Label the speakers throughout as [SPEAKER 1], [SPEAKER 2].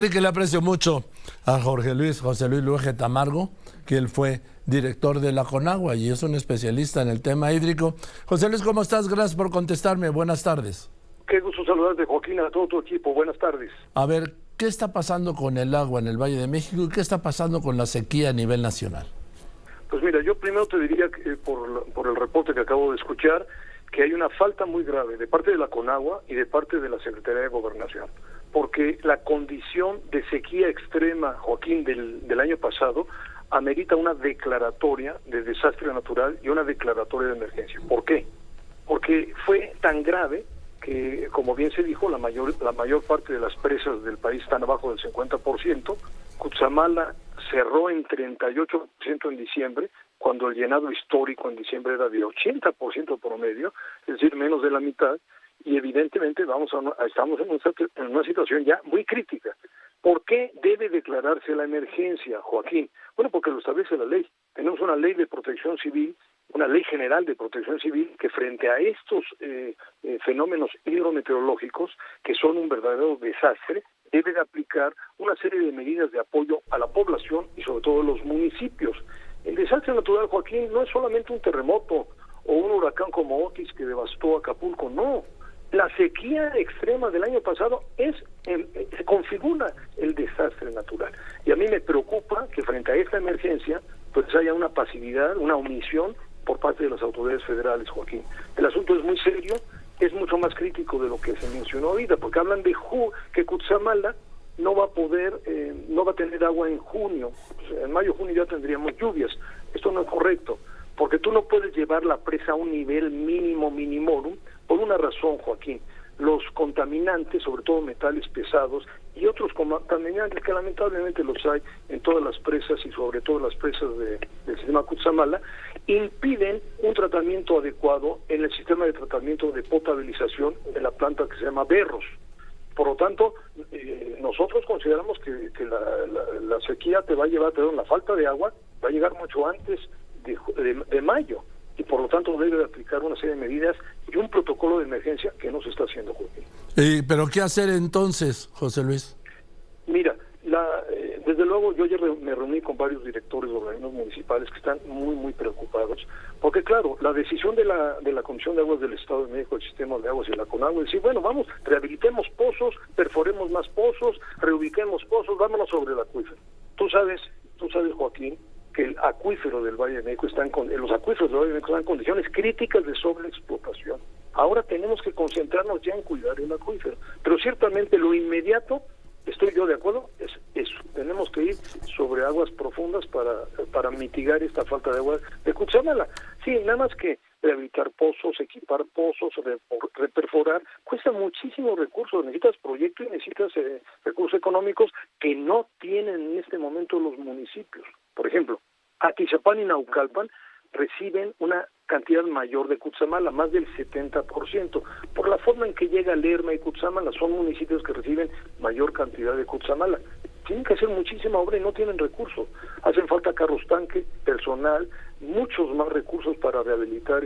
[SPEAKER 1] Que le aprecio mucho a José Luis Luege Tamargo, que él fue director de la Conagua y es un especialista en el tema hídrico. José Luis, ¿cómo estás? Gracias por contestarme. Buenas tardes.
[SPEAKER 2] Qué gusto saludarte, Joaquín, a todo tu equipo. Buenas tardes.
[SPEAKER 1] A ver, ¿qué está pasando con el agua en el Valle de México y qué está pasando con la sequía a nivel nacional?
[SPEAKER 2] Pues mira, yo primero te diría que por el reporte que acabo de escuchar, que hay una falta muy grave de parte de la Conagua y de parte de la Secretaría de Gobernación, porque la condición de sequía extrema, Joaquín, del año pasado, amerita una declaratoria de desastre natural y una declaratoria de emergencia. ¿Por qué? Porque fue tan grave que, como bien se dijo, la mayor parte de las presas del país están abajo del 50%. Cutzamala cerró en 38% en diciembre, cuando el llenado histórico en diciembre era de 80% promedio, es decir, menos de la mitad, y evidentemente estamos en una situación ya muy crítica. ¿Por qué debe declararse la emergencia, Joaquín? Bueno, porque lo establece la ley. Tenemos una ley de protección civil, una ley general de protección civil, que frente a estos fenómenos hidrometeorológicos, que son un verdadero desastre, debe de aplicar una serie de medidas de apoyo a la población y sobre todo a los municipios. El desastre natural, Joaquín, no es solamente un terremoto o un huracán como Otis que devastó Acapulco, no. La sequía extrema del año pasado se configura el desastre natural. Y a mí me preocupa que frente a esta emergencia pues haya una pasividad, una omisión por parte de las autoridades federales, Joaquín. El asunto es muy serio, es mucho más crítico de lo que se mencionó ahorita, porque hablan de que Cutzamala no va a tener agua en junio. En mayo, junio ya tendríamos lluvias. Esto no es correcto, porque tú no puedes llevar la presa a un nivel mínimo minimorum por una razón, Joaquín. Los contaminantes, sobre todo metales pesados y otros contaminantes que lamentablemente los hay en todas las presas y sobre todo las presas del sistema Cutzamala, impiden un tratamiento adecuado en el sistema de tratamiento de potabilización de la planta que se llama Berros. Por lo tanto, nosotros consideramos que la sequía te va a llevar, la falta de agua va a llegar mucho antes de mayo, y por lo tanto debe de aplicar una serie de medidas y un protocolo de emergencia que no se está haciendo, Joaquín.
[SPEAKER 1] ¿Pero qué hacer entonces, José Luis?
[SPEAKER 2] Mira, desde luego yo ya me reuní con varios directores de organismos municipales que están muy preocupados, porque claro, la decisión de la Comisión de Aguas del Estado de México, el Sistema de Aguas y la Conagua, es decir, bueno, vamos, rehabilitemos pozos, perforemos más pozos, reubiquemos pozos, vámonos sobre el acuífero. Tú sabes, Joaquín, que el acuífero del Valle de México los acuíferos del Valle de México están en condiciones críticas de sobreexplotación. Ahora tenemos que concentrarnos ya en cuidar el acuífero, pero ciertamente lo inmediato, estoy yo de acuerdo, es eso. Tenemos que ir sobre aguas profundas para mitigar esta falta de agua de Cutzamala. Sí, nada más que rehabilitar pozos, equipar pozos, reperforar, cuesta muchísimos recursos. Necesitas proyectos y necesitas recursos económicos que no tienen en este momento los municipios. Por ejemplo, Atizapán y Naucalpan reciben una cantidad mayor de Cutzamala, más del 70%. Por la forma en que llega Lerma y Cutzamala, son municipios que reciben mayor cantidad de Cutzamala. Tienen que hacer muchísima obra y no tienen recursos. Hacen falta carros tanque, personal, muchos más recursos para rehabilitar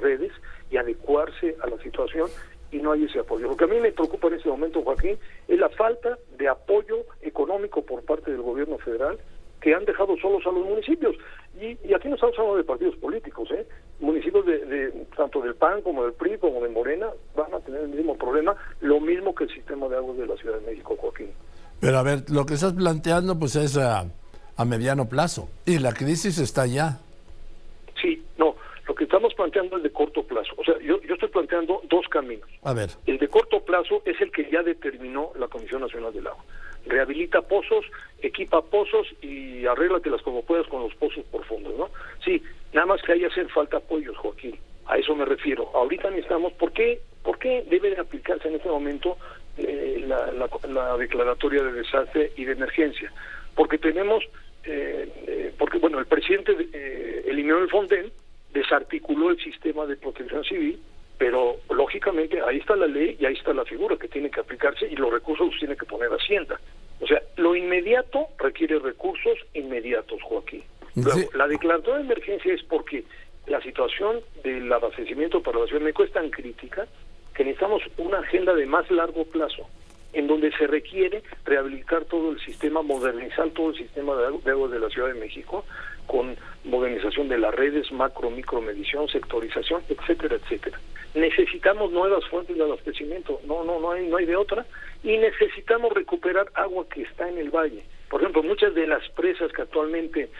[SPEAKER 2] redes y adecuarse a la situación, y no hay ese apoyo. Lo que a mí me preocupa en este momento, Joaquín, es la falta de apoyo económico por parte del gobierno federal, que han dejado solos a los municipios. Y aquí no estamos hablando de partidos políticos, municipios tanto del PAN como del PRI como de Morena van a tener el mismo problema, lo mismo que el sistema de aguas de la Ciudad de México, Joaquín.
[SPEAKER 1] Pero a ver, lo que estás planteando pues es a mediano plazo, y la crisis está ya.
[SPEAKER 2] Sí, no, lo que estamos planteando es de corto plazo. O sea, yo estoy planteando dos caminos.
[SPEAKER 1] A ver.
[SPEAKER 2] El de corto plazo es el que ya determinó la Comisión Nacional del Agua. Rehabilita pozos, equipa pozos y arréglatelas como puedas con los pozos profundos, ¿no? Sí, nada más que ahí hacen falta apoyos, Joaquín. A eso me refiero. Ahorita necesitamos, ¿por qué debe de aplicarse en este momento la declaratoria de desastre y de emergencia? Porque tenemos, el presidente eliminó el Fonden, desarticuló el sistema de protección civil, pero lógicamente ahí está la ley y ahí está la figura que tiene que aplicarse y los recursos los tiene que poner Hacienda. O sea, lo inmediato requiere recursos inmediatos, Joaquín. Luego, sí. La declaratoria de emergencia es porque la situación del abastecimiento para la Ciudad de México es tan crítica que necesitamos una agenda de más largo plazo. en donde se requiere rehabilitar todo el sistema, modernizar todo el sistema de aguas de la Ciudad de México, con modernización de las redes, macro, micro medición, sectorización, etcétera, etcétera. Necesitamos nuevas fuentes de abastecimiento, no hay de otra, y necesitamos recuperar agua que está en el valle. Por ejemplo, muchas de las presas que actualmente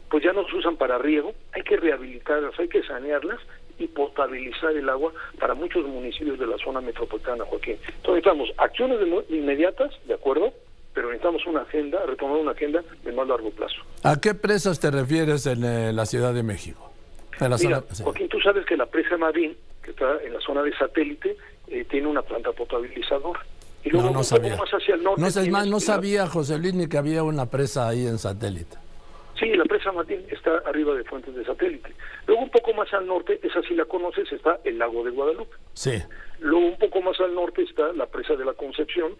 [SPEAKER 2] pues ya no se usan para riego, hay que rehabilitarlas, hay que sanearlas y potabilizar el agua para muchos municipios de la zona metropolitana, Joaquín. Entonces necesitamos acciones inmediatas, de acuerdo, pero necesitamos una agenda, retomar una agenda de más largo plazo.
[SPEAKER 1] ¿A qué presas te refieres en la Ciudad de México?
[SPEAKER 2] Mira, Joaquín, tú sabes que la presa Madín, que está en la zona de Satélite, tiene una planta potabilizadora. Y luego
[SPEAKER 1] no sabía.
[SPEAKER 2] Más hacia el norte
[SPEAKER 1] No sabía, José Luis, ni que había una presa ahí en Satélite.
[SPEAKER 2] Sí, la presa Martín está arriba de Fuentes de Satélite. Luego un poco más al norte, esa sí la conoces, está el lago de Guadalupe.
[SPEAKER 1] Sí.
[SPEAKER 2] Luego un poco más al norte está la presa de la Concepción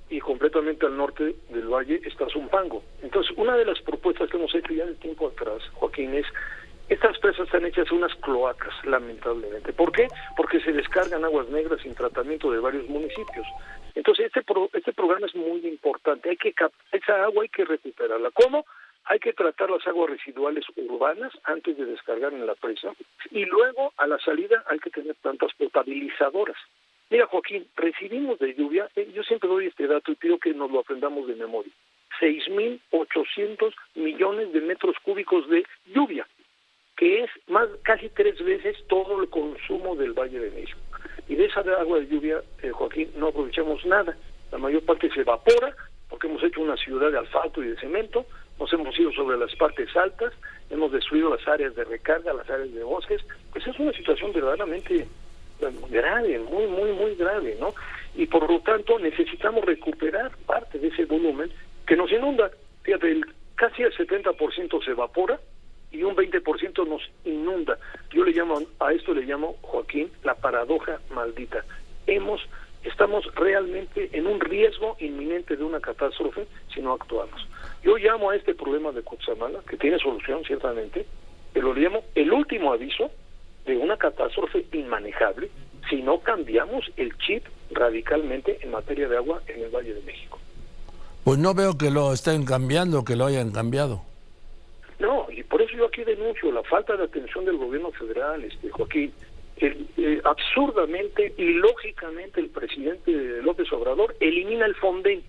[SPEAKER 2] y completamente al norte del valle está Zumpango. Entonces, una de las propuestas que hemos hecho ya de tiempo atrás, Joaquín, es estas presas están hechas unas cloacas, lamentablemente. ¿Por qué? Porque se descargan aguas negras sin tratamiento de varios municipios. Entonces, este programa es muy importante. Esa agua hay que recuperarla. ¿Cómo? Hay que tratar las aguas residuales urbanas antes de descargar en la presa y luego a la salida hay que tener plantas potabilizadoras. Mira, Joaquín, recibimos de lluvia, yo siempre doy este dato y pido que nos lo aprendamos de memoria, 6.800 millones de metros cúbicos de lluvia, que es casi 3 veces todo el consumo del Valle de México. Y de esa agua de lluvia, Joaquín, no aprovechamos nada. La mayor parte se evapora porque hemos hecho una ciudad de asfalto y de cemento, nos hemos ido sobre las partes altas, hemos destruido las áreas de recarga, las áreas de bosques. Pues es una situación verdaderamente grave, muy grave, ¿no? Y por lo tanto necesitamos recuperar parte de ese volumen que nos inunda. Fíjate, casi el 70% se evapora y un 20% nos inunda. A esto le llamo, Joaquín, la paradoja maldita. Estamos realmente en un riesgo inminente de una catástrofe si no actuamos. Yo llamo a este problema de Cutzamala, que tiene solución ciertamente, pero le llamo el último aviso de una catástrofe inmanejable si no cambiamos el chip radicalmente en materia de agua en el Valle de México.
[SPEAKER 1] Pues no veo que lo estén cambiando, que lo hayan cambiado.
[SPEAKER 2] No, y por eso yo aquí denuncio la falta de atención del gobierno federal, Joaquín. Absurdamente y lógicamente el presidente López Obrador elimina el FONDEN,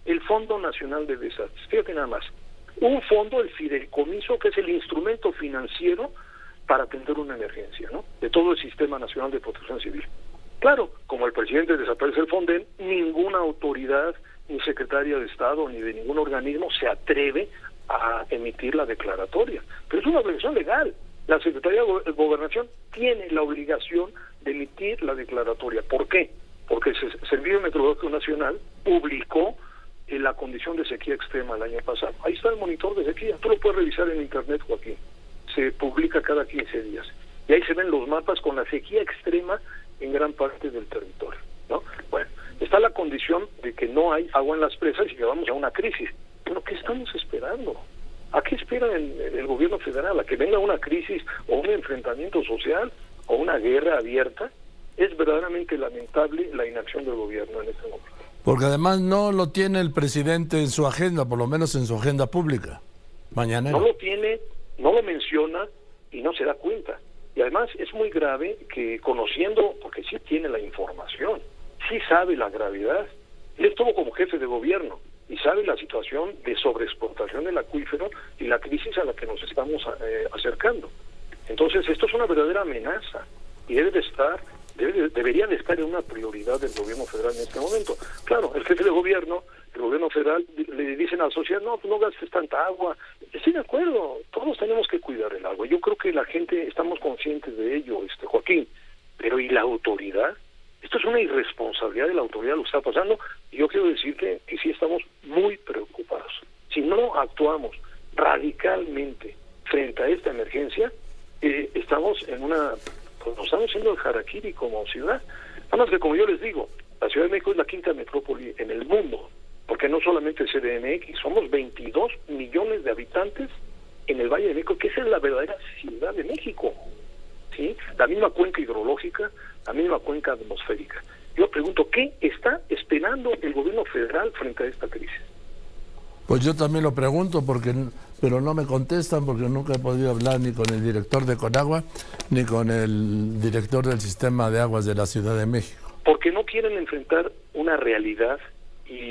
[SPEAKER 2] el Fondo Nacional de Desastres. Fíjate nada más, un fondo, el fideicomiso, que es el instrumento financiero para atender una emergencia, ¿no?, de todo el Sistema Nacional de Protección Civil. Claro, como el presidente desaparece el FONDEN, ninguna autoridad, ni secretaria de Estado, ni de ningún organismo se atreve a emitir la declaratoria. Pero es una obligación legal. La Secretaría de Gobernación tiene la obligación de emitir la declaratoria. ¿Por qué? Porque el Servicio Meteorológico Nacional publicó la condición de sequía extrema el año pasado. Ahí está el monitor de sequía. Tú lo puedes revisar en internet, Joaquín. Se publica cada 15 días. Y ahí se ven los mapas con la sequía extrema en gran parte del territorio, ¿no? Bueno, está la condición de que no hay agua en las presas y que vamos a una crisis. ¿Pero qué estamos esperando? ¿A qué espera el gobierno federal? ¿A que venga una crisis o un enfrentamiento social o una guerra abierta? Es verdaderamente lamentable la inacción del gobierno en este momento.
[SPEAKER 1] Porque además no lo tiene el presidente en su agenda, por lo menos en su agenda pública, mañanera.
[SPEAKER 2] No lo tiene, no lo menciona y no se da cuenta. Y además es muy grave que conociendo, porque sí tiene la información, sí sabe la gravedad. Él estuvo como jefe de gobierno y sabe la situación de sobreexplotación del acuífero y la crisis a la que nos estamos acercando. Entonces, esto es una verdadera amenaza y debería de estar en una prioridad del gobierno federal en este momento. Claro, el jefe de gobierno, el gobierno federal, le dicen a la sociedad, no, pues no gastes tanta agua. Estoy de acuerdo, todos tenemos que cuidar el agua. Yo creo que la gente, estamos conscientes de ello, Joaquín, pero ¿y la autoridad? Esto es una irresponsabilidad de la autoridad lo que está pasando, y yo quiero decirte que sí estamos muy preocupados. Si no actuamos radicalmente frente a esta emergencia, estamos nos estamos haciendo el harakiri como ciudad. Nada más que, como yo les digo, la Ciudad de México es la quinta metrópoli en el mundo, porque no solamente CDMX, somos 22 millones de habitantes en el Valle de México, que esa es la verdadera Ciudad de México, ¿sí? La misma cuenca hidrológica, la misma cuenca atmosférica. Yo pregunto, ¿qué está esperando el gobierno federal frente a esta crisis?
[SPEAKER 1] Pues yo también lo pregunto, pero no me contestan, porque nunca he podido hablar ni con el director de Conagua ni con el director del Sistema de Aguas de la Ciudad de México.
[SPEAKER 2] Porque no quieren enfrentar una realidad,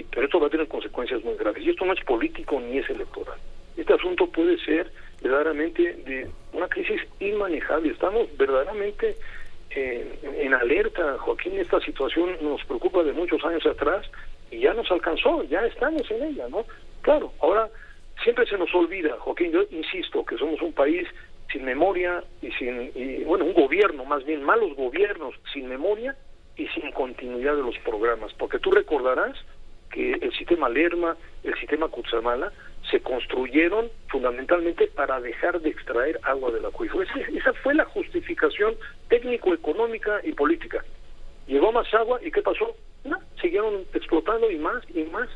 [SPEAKER 2] pero esto va a tener consecuencias muy graves. Y esto no es político ni es electoral. Este asunto puede ser verdaderamente de una crisis inmanejable. Estamos verdaderamente en alerta, Joaquín. Esta situación nos preocupa de muchos años atrás y ya nos alcanzó, ya estamos en ella, ¿no? Claro, ahora siempre se nos olvida, Joaquín, yo insisto que somos un país sin memoria y un gobierno, más bien malos gobiernos, sin memoria y sin continuidad de los programas, porque tú recordarás que el sistema Lerma, el sistema Cutzamala, se construyeron fundamentalmente para dejar de extraer agua del acuífero. Esa fue la justificación técnico-económica y política. Llegó más agua y ¿qué pasó? No, siguieron explotando y más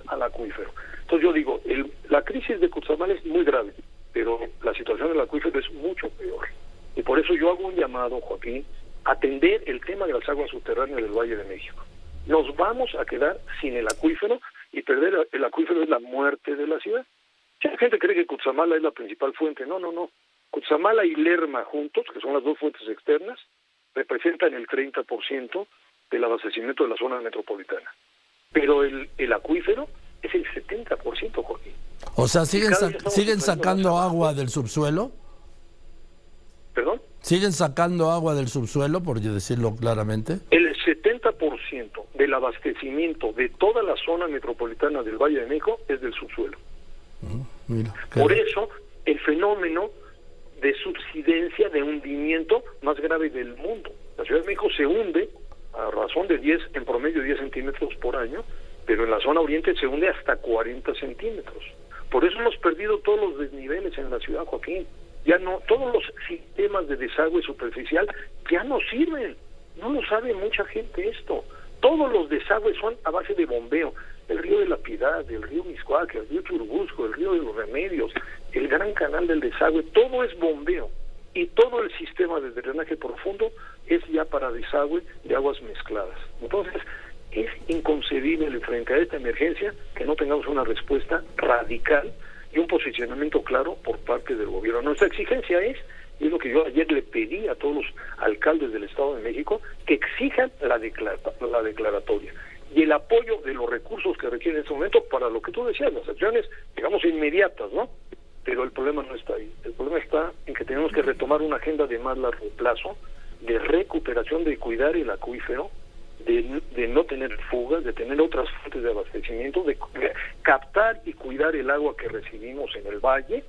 [SPEAKER 2] al acuífero. Entonces yo digo, la crisis de Cutzamala es muy grave, pero la situación del acuífero es mucho peor. Y por eso yo hago un llamado, Joaquín, a atender el tema de las aguas subterráneas del Valle de México. Nos vamos a quedar sin el acuífero y perder el acuífero es la muerte de la ciudad. Mucha gente cree que Cutzamala es la principal fuente. No. Cutzamala y Lerma juntos, que son las dos fuentes externas, representan el 30% del abastecimiento de la zona metropolitana. Pero el acuífero es el 70%, Joaquín.
[SPEAKER 1] O sea, ¿siguen sacando agua del subsuelo?
[SPEAKER 2] ¿Perdón?
[SPEAKER 1] ¿Siguen sacando agua del subsuelo, por decirlo claramente?
[SPEAKER 2] El 70% del abastecimiento de toda la zona metropolitana del Valle de México es del subsuelo.
[SPEAKER 1] Mira,
[SPEAKER 2] por eso, el fenómeno de subsidencia, de hundimiento más grave del mundo. La Ciudad de México se hunde a razón de en promedio 10 centímetros por año, pero en la zona oriente se hunde hasta 40 centímetros. Por eso hemos perdido todos los desniveles en la ciudad, Joaquín. Ya no, todos los sistemas de desagüe superficial ya no sirven. No lo sabe mucha gente esto. Todos los desagües son a base de bombeo. El río de la Piedad, el río Mixcoac, el río Churubusco, el río de los Remedios, el gran canal del desagüe, todo es bombeo. Y todo el sistema de drenaje profundo es ya para desagüe de aguas mezcladas. Entonces, es inconcebible frente a esta emergencia que no tengamos una respuesta radical y un posicionamiento claro por parte del gobierno. Nuestra exigencia es lo que yo ayer le pedí a todos los alcaldes del Estado de México, que exijan la declaratoria y el apoyo de los recursos que requieren en este momento para lo que tú decías, las acciones, digamos, inmediatas, ¿no? Pero el problema no está ahí. El problema está en que tenemos que retomar una agenda de más largo plazo, de recuperación, de cuidar el acuífero, de no tener fugas, de tener otras fuentes de abastecimiento, de captar y cuidar el agua que recibimos en el valle,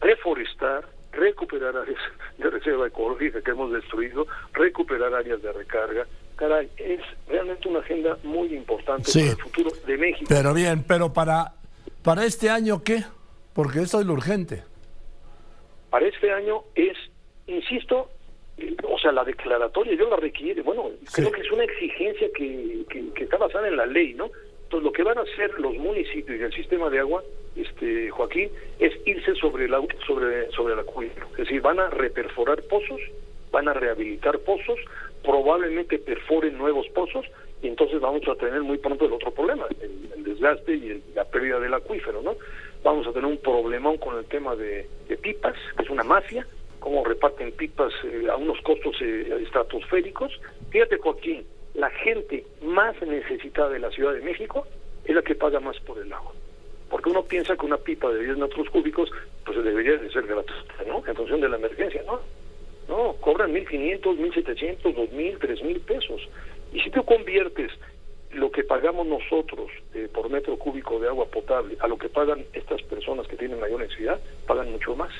[SPEAKER 2] reforestar, recuperar áreas de reserva ecológica que hemos destruido, recuperar áreas de recarga. Caray, es realmente una agenda muy importante para el futuro de México.
[SPEAKER 1] Pero bien, pero para este año, ¿qué? Porque eso es lo urgente.
[SPEAKER 2] Para este año es, insisto, o sea, la declaratoria yo la requiere, creo que es una exigencia que está basada en la ley, ¿no? Entonces lo que van a hacer los municipios y el sistema de agua, Joaquín, es irse sobre el acuífero, es decir, van a reperforar pozos, van a rehabilitar pozos, probablemente perforen nuevos pozos, y entonces vamos a tener muy pronto el otro problema, el desgaste y la pérdida del acuífero, ¿no? Vamos a tener un problemón con el tema de pipas, que es una mafia, cómo reparten pipas a unos costos estratosféricos. Fíjate, Joaquín, la gente más necesitada de la Ciudad de México es la que paga más por el agua. Porque uno piensa que una pipa de 10 metros cúbicos pues debería de ser gratuita, ¿no? En función de la emergencia, ¿no? No, cobran 1,500, 1,700, 2,000, 3,000 pesos. Y si tú conviertes lo que pagamos nosotros por metro cúbico de agua potable a lo que pagan estas personas que tienen mayor necesidad, pagan mucho más.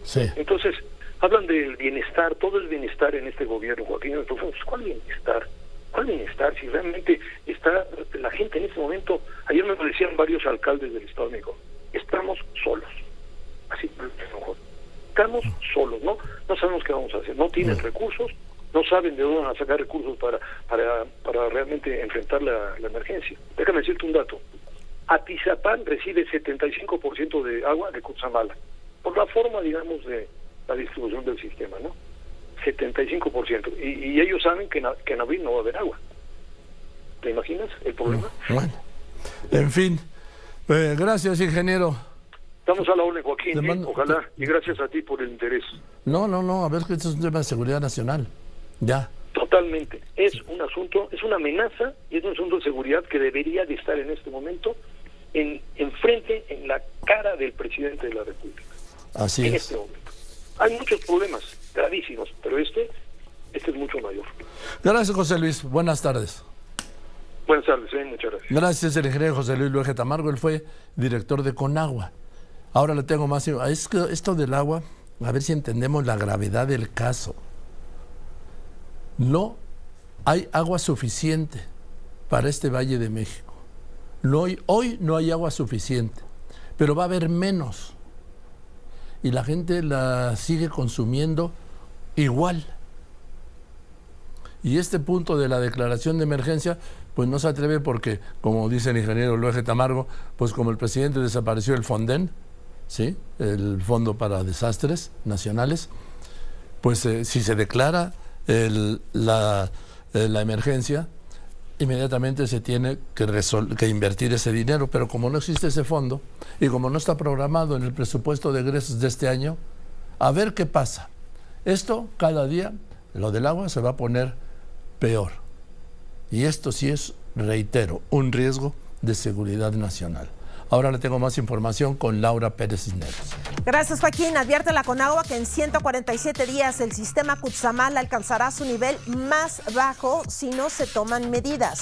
[SPEAKER 1] Sí.
[SPEAKER 2] Entonces, hablan del bienestar, todo es bienestar en este gobierno, Joaquín. Entonces, ¿cuál bienestar? ¿Cuál bienestar? Si realmente está la gente en este momento, ayer me lo decían varios alcaldes del Estado de México, estamos solos. Así, estamos solos, ¿no? No sabemos qué vamos a hacer, no tienen recursos, no saben de dónde van a sacar recursos para realmente enfrentar la emergencia. Déjame decirte un dato. Atizapán recibe 75% de agua de Cutzamala, por la forma, digamos, de la distribución del sistema, ¿no? 75%. Y ellos saben que en abril no va a haber agua. ¿Te imaginas el problema?
[SPEAKER 1] Bueno, en fin, gracias, ingeniero.
[SPEAKER 2] Estamos a la orden, Joaquín, ojalá, y gracias a ti por el interés.
[SPEAKER 1] No, a ver que esto es un tema de seguridad nacional, ya.
[SPEAKER 2] Totalmente, es un asunto, es una amenaza y es un asunto de seguridad que debería de estar en este momento enfrente, en la cara del presidente de la República.
[SPEAKER 1] Así
[SPEAKER 2] en
[SPEAKER 1] es.
[SPEAKER 2] este momento. Hay muchos problemas gravísimos, pero este es mucho mayor.
[SPEAKER 1] Gracias, José Luis, buenas tardes.
[SPEAKER 2] Buenas tardes, muchas gracias.
[SPEAKER 1] Gracias, el ingeniero José Luis Luege Tamargo, él fue director de Conagua. Ahora le tengo más. Es que esto del agua, a ver si entendemos la gravedad del caso. No hay agua suficiente para este Valle de México. Hoy no hay agua suficiente, pero va a haber menos. Y la gente la sigue consumiendo igual. Y este punto de la declaración de emergencia, pues no se atreve porque, como dice el ingeniero Luege Tamargo, pues como el presidente desapareció el Fonden, ¿sí?, el Fondo para Desastres Nacionales, pues si se declara la emergencia, inmediatamente se tiene que invertir ese dinero, pero como no existe ese fondo y como no está programado en el presupuesto de egresos de este año, a ver qué pasa. Esto cada día, lo del agua se va a poner peor. Y esto sí es, reitero, un riesgo de seguridad nacional. Ahora le tengo más información con Laura Pérez Cisneros.
[SPEAKER 3] Gracias, Joaquín. Advierte la Conagua que en 147 días el sistema Cutzamala alcanzará su nivel más bajo si no se toman medidas.